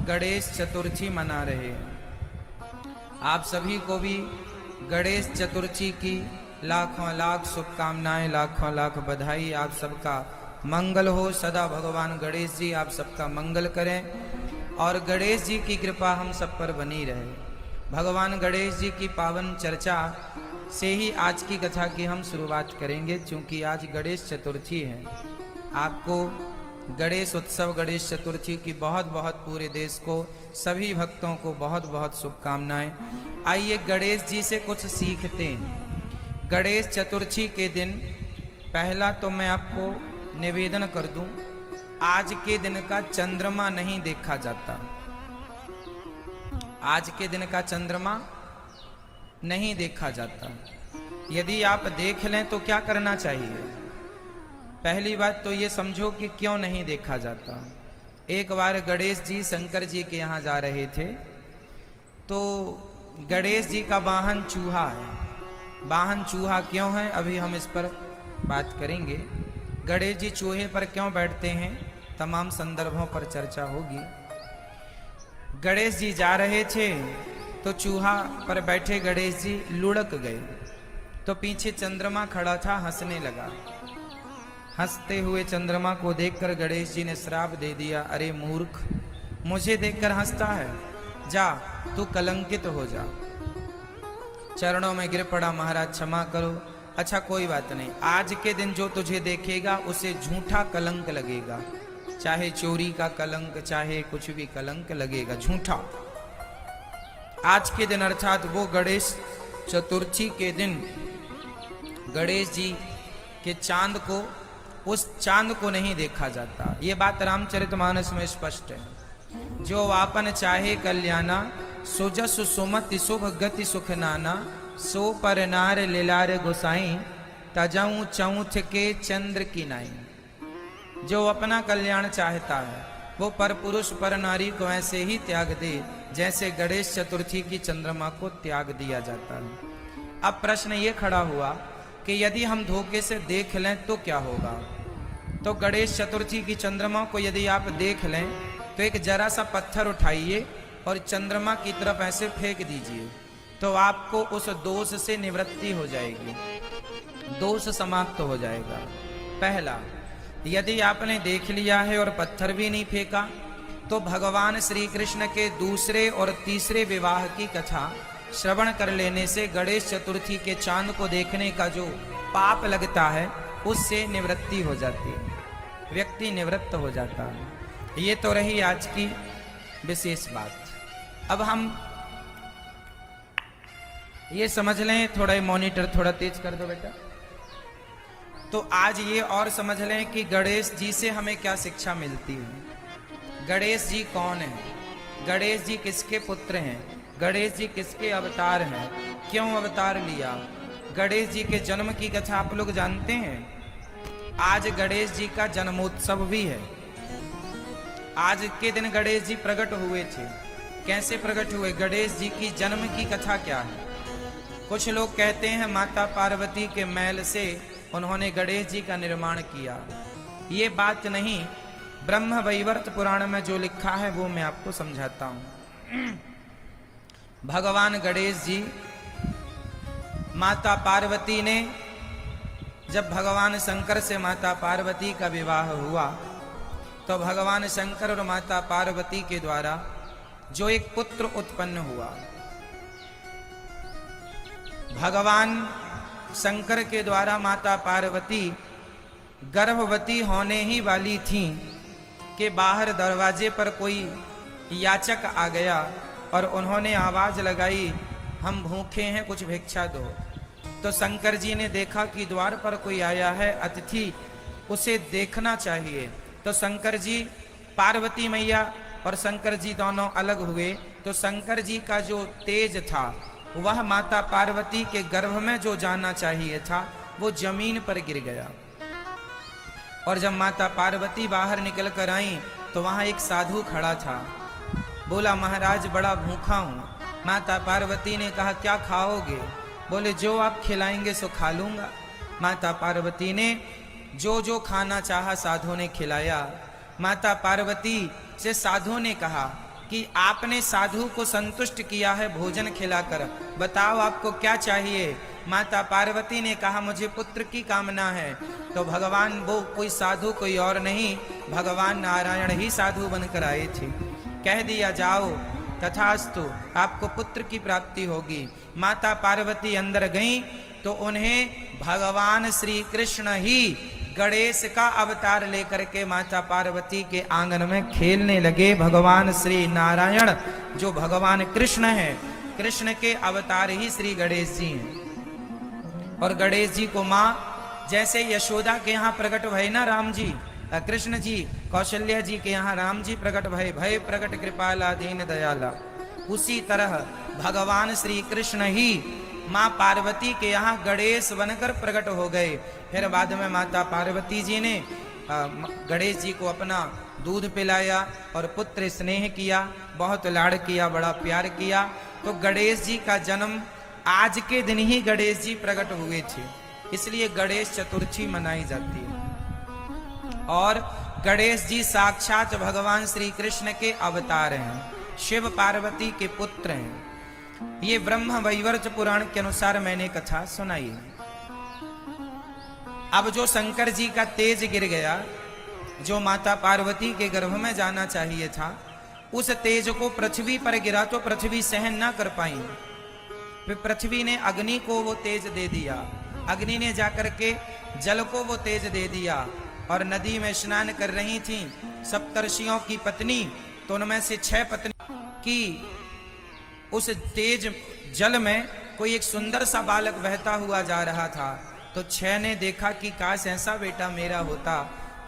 गणेश चतुर्थी मना रहे हैं। आप सभी को भी गणेश चतुर्थी की लाखों लाख शुभकामनाएं, लाखों लाख बधाई। आप सबका मंगल हो। सदा भगवान गणेश जी आप सबका मंगल करें और गणेश जी की कृपा हम सब पर बनी रहे। भगवान गणेश जी की पावन चर्चा से ही आज की कथा की हम शुरुआत करेंगे, क्योंकि आज गणेश चतुर्थी है। आपको गणेश उत्सव, गणेश चतुर्थी की बहुत बहुत पूरे देश को, सभी भक्तों को बहुत बहुत शुभकामनाएं। आइए गणेश जी से कुछ सीखते हैं। गणेश चतुर्थी के दिन पहला तो मैं आपको निवेदन कर दूं, आज के दिन का चंद्रमा नहीं देखा जाता। आज के दिन का चंद्रमा नहीं देखा जाता। यदि आप देख लें तो क्या करना चाहिए? पहली बात तो ये समझो कि क्यों नहीं देखा जाता। एक बार गणेश जी शंकर जी के यहाँ जा रहे थे, तो गणेश जी का वाहन चूहा है। वाहन चूहा क्यों है, अभी हम इस पर बात करेंगे। गणेश जी चूहे पर क्यों बैठते हैं, तमाम संदर्भों पर चर्चा होगी। गणेश जी जा रहे थे तो चूहा पर बैठे गणेश जी लुढ़क गए, तो पीछे चंद्रमा खड़ा था, हंसने लगा। हंसते हुए चंद्रमा को देखकर गणेश जी ने श्राप दे दिया, अरे मूर्ख, मुझे देखकर हंसता है, जा तू कलंकित हो जा। चरणों में गिर पड़ा, महाराज क्षमा करो। अच्छा कोई बात नहीं, आज के दिन जो तुझे देखेगा उसे झूठा कलंक लगेगा, चाहे चोरी का कलंक, चाहे कुछ भी कलंक लगेगा, झूठा। आज के दिन अर्थात वो गणेश चतुर्थी के दिन गणेश जी के चांद को, उस चांद को नहीं देखा जाता। ये बात रामचरितमानस में स्पष्ट है। जो आपन चाहे कल्याणा, सुजस सुमति शुभ गति सुख नाना, सो पर नार लीलार गोसाई, तजाऊ चौथ के चंद्र की नाई। जो अपना कल्याण चाहता है वो पर पुरुष पर नारी को ऐसे ही त्याग दे जैसे गणेश चतुर्थी की चंद्रमा को त्याग दिया जाता है। अब प्रश्न ये खड़ा हुआ कि यदि हम धोखे से देख लें तो क्या होगा? तो गणेश चतुर्थी की चंद्रमा को यदि आप देख लें तो एक जरा सा पत्थर उठाइए और चंद्रमा की तरफ ऐसे फेंक दीजिए, तो आपको उस दोष से निवृत्ति हो जाएगी, दोष समाप्त हो जाएगा। पहला, यदि आपने देख लिया है और पत्थर भी नहीं फेंका, तो भगवान श्री कृष्ण के दूसरे और तीसरे विवाह की कथा श्रवण कर लेने से गणेश चतुर्थी के चांद को देखने का जो पाप लगता है उससे निवृत्ति हो जाती है, व्यक्ति निवृत्त हो जाता है। ये तो रही आज की विशेष बात। अब हम ये समझ लें, थोड़ा मॉनिटर थोड़ा तेज कर दो बेटा। तो आज ये और समझ लें कि गणेश जी से हमें क्या शिक्षा मिलती है। गणेश जी कौन है, गणेश जी किसके पुत्र हैं, गणेश जी किसके अवतार हैं, क्यों अवतार लिया। गणेश जी के जन्म की कथा आप लोग जानते हैं। आज गणेश जी का जन्मोत्सव भी है। आज के दिन गणेश जी प्रकट हुए थे। कैसे प्रकट हुए? गणेश जी की जन्म की कथा क्या है? कुछ लोग कहते हैं माता पार्वती के मैल से उन्होंने गणेश जी का निर्माण किया। ये बात नहीं, ब्रह्म वैवर्त पुराण में जो लिखा है वो मैं आपको समझाता हूं। भगवान गणेश जी, माता पार्वती ने, जब भगवान शंकर से माता पार्वती का विवाह हुआ तो भगवान शंकर और माता पार्वती के द्वारा जो एक पुत्र उत्पन्न हुआ, भगवान शंकर के द्वारा माता पार्वती गर्भवती होने ही वाली थीं कि बाहर दरवाजे पर कोई याचक आ गया और उन्होंने आवाज लगाई, हम भूखे हैं, कुछ भिक्षा दो। तो शंकर जी ने देखा कि द्वार पर कोई आया है अतिथि, उसे देखना चाहिए। तो शंकर जी, पार्वती मैया और शंकर जी दोनों अलग हुए। तो शंकर जी का जो तेज था वह माता पार्वती के गर्भ में जो जाना चाहिए था वो जमीन पर गिर गया। और जब माता पार्वती बाहर निकल कर आई तो वहां एक साधु खड़ा था। बोला, महाराज बड़ा भूखा हूं। माता पार्वती ने कहा, क्या खाओगे? बोले, जो आप खिलाएंगे सो खा लूंगा। माता पार्वती ने जो जो खाना चाहा साधु ने खिलाया। माता पार्वती से साधु ने कहा कि आपने साधु को संतुष्ट किया है भोजन खिलाकर, बताओ आपको क्या चाहिए। माता पार्वती ने कहा मुझे पुत्र की कामना है। तो भगवान वो कोई साधु कोई और नहीं, भगवान नारायण ही साधु बनकर आए थे। कह दिया जाओ तथास्तु, आपको पुत्र की प्राप्ति होगी। माता पार्वती अंदर गईं तो उन्हें भगवान श्री कृष्ण ही गणेश का अवतार लेकर के माता पार्वती के आंगन में खेलने लगे। भगवान श्री नारायण जो भगवान कृष्ण हैं, कृष्ण के अवतार ही श्री गणेश जी हैं। और गणेश जी को माँ जैसे यशोदा के यहाँ प्रकट भय ना राम जी, कृष्ण जी कौशल्या जी के यहाँ राम जी प्रकट भय, भय प्रकट कृपाला दीन दयाला, उसी तरह भगवान श्री कृष्ण ही माँ पार्वती के यहाँ गणेश बनकर प्रकट हो गए। फिर बाद में माता पार्वती जी ने गणेश जी को अपना दूध पिलाया और पुत्र स्नेह किया, बहुत लाड़ किया, बड़ा प्यार किया। तो गणेश जी का जन्म आज के दिन ही गणेश जी प्रकट हुए थे, इसलिए गणेश चतुर्थी मनाई जाती है। और गणेश जी साक्षात भगवान श्री कृष्ण के अवतार हैं, शिव पार्वती के पुत्र हैं। ये ब्रह्म वैवर्त पुराण के अनुसार मैंने कथा सुनाई है। अब जो शंकर जी का तेज गिर गया, जो माता पार्वती के गर्भ में जाना चाहिए था, उस तेज को पृथ्वी पर गिरा तो पृथ्वी सहन ना कर पाई। फिर पृथ्वी ने अग्नि को वो तेज दे दिया, अग्नि ने जाकर के जल को वो तेज दे दिया। और नदी में स्नान कर रही थी सप्तर्षियों की पत्नी, तो उनमें से 6 पत्नी की उस तेज जल में कोई एक सुंदर सा बालक बहता हुआ जा रहा था। तो 6 ने देखा कि काश ऐसा बेटा मेरा होता।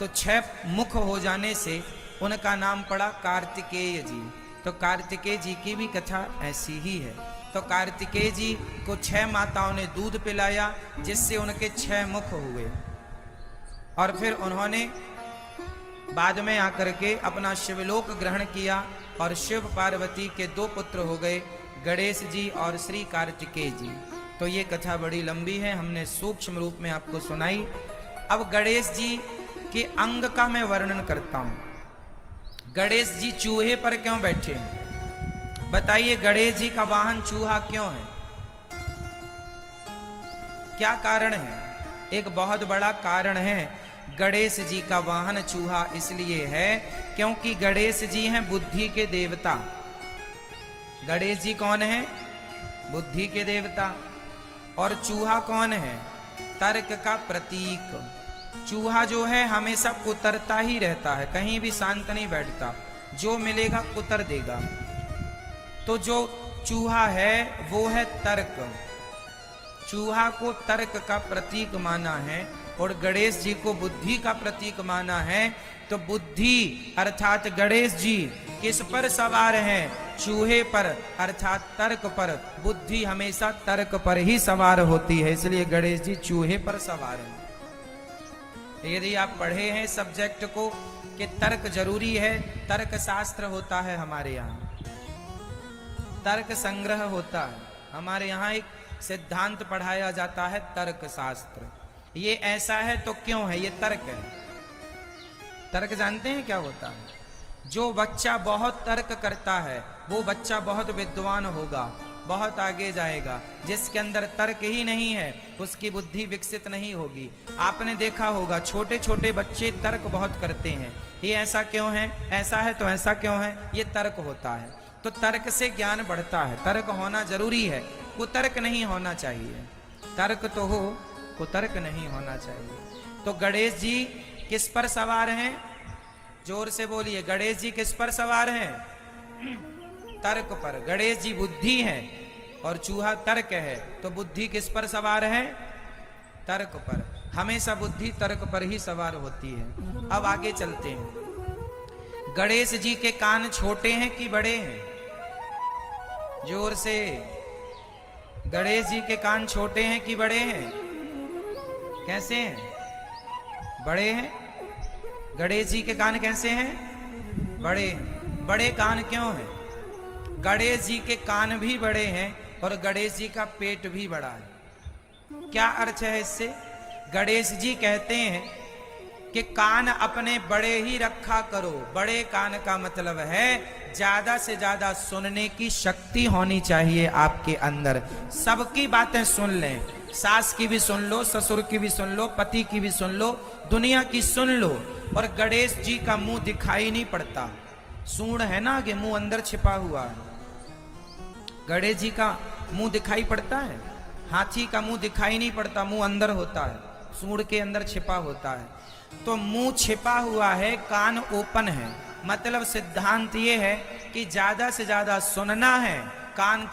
तो 6 मुख हो जाने से उनका नाम पड़ा कार्तिकेय जी। तो कार्तिकेय जी की भी कथा ऐसी ही है। तो कार्तिकेय जी को 6 माताओं ने दूध पिलाया, जिससे उनके 6 मुख हुए। और फिर उन्होंने बाद में आकर के अपना शिवलोक ग्रहण किया और शिव पार्वती के 2 पुत्र हो गए, गणेश जी और श्री कार्तिकेय जी। तो ये कथा बड़ी लंबी है, हमने सूक्ष्म रूप में आपको सुनाई। अब गणेश जी के अंग का मैं वर्णन करता हूं। गणेश जी चूहे पर क्यों बैठे हैं? बताइए, गणेश जी का वाहन चूहा क्यों है? क्या कारण है? एक बहुत बड़ा कारण है। गणेश जी का वाहन चूहा इसलिए है क्योंकि गणेश जी हैं बुद्धि के देवता। गणेश जी कौन है? बुद्धि के देवता। और चूहा कौन है? तर्क का प्रतीक। चूहा जो है हमेशा कुतरता ही रहता है, कहीं भी शांत नहीं बैठता, जो मिलेगा कुतर देगा। तो जो चूहा है वो है तर्क। चूहा को तर्क का प्रतीक माना है और गणेश जी को बुद्धि का प्रतीक माना है। तो बुद्धि अर्थात गणेश जी किस पर सवार हैं? चूहे पर अर्थात तर्क पर। बुद्धि हमेशा तर्क पर ही सवार होती है, इसलिए गणेश जी चूहे पर सवार हैं। यदि आप पढ़े हैं सब्जेक्ट को कि तर्क जरूरी है, तर्क शास्त्र होता है हमारे यहाँ, तर्क संग्रह होता है हमारे यहाँ, एक सिद्धांत पढ़ाया जाता है तर्क शास्त्र। ये ऐसा है तो क्यों है? ये तर्क है। तर्क जानते हैं क्या होता है? जो बच्चा बहुत तर्क करता है वो बच्चा बहुत विद्वान होगा, बहुत आगे जाएगा। जिसके अंदर तर्क ही नहीं है उसकी बुद्धि विकसित नहीं होगी। आपने देखा होगा छोटे छोटे बच्चे तर्क बहुत करते हैं। ये ऐसा क्यों है, ऐसा है तो ऐसा क्यों है, ये तर्क होता है। तो तर्क से ज्ञान बढ़ता है, तर्क होना जरूरी है, कुतर्क नहीं होना चाहिए। तर्क तो हो, कुतर्क नहीं होना चाहिए। तो गणेश जी किस पर सवार हैं? जोर से बोलिए, गणेश जी किस पर सवार हैं? तर्क पर। गणेश जी बुद्धि है और चूहा तर्क है, तो बुद्धि किस पर सवार है? तर्क पर। हमेशा बुद्धि तर्क पर ही सवार होती है। अब आगे चलते हैं। गणेश जी के कान छोटे हैं कि बड़े हैं? जोर से। गणेश जी के कान छोटे हैं कि बड़े हैं? कैसे हैं? बड़े हैं। गणेश जी के कान कैसे हैं? बड़े हैं। बड़े कान क्यों हैं? गणेश जी के कान भी बड़े हैं और गणेश जी का पेट भी बड़ा है। क्या अर्थ है इससे? गणेश जी कहते हैं कि कान अपने बड़े ही रखा करो। बड़े कान का मतलब है ज्यादा से ज्यादा सुनने की शक्ति होनी चाहिए आपके अंदर। सबकी बातें सुन लें, सास की भी सुन लो, ससुर की भी सुन लो, पति की भी सुन लो, दुनिया की सुन लो। और गणेश जी का मुंह दिखाई नहीं पड़ता, सूंड है ना कि मुंह अंदर छिपा हुआ है। गणेश जी का मुंह दिखाई पड़ता है, हाथी का मुंह दिखाई नहीं पड़ता, मुंह अंदर होता है, सूंड के अंदर छिपा होता है। तो मुंह छिपा हुआ है, कान ओपन है, मतलब सिद्धांत ये है कि ज्यादा से ज्यादा सुनना है, कान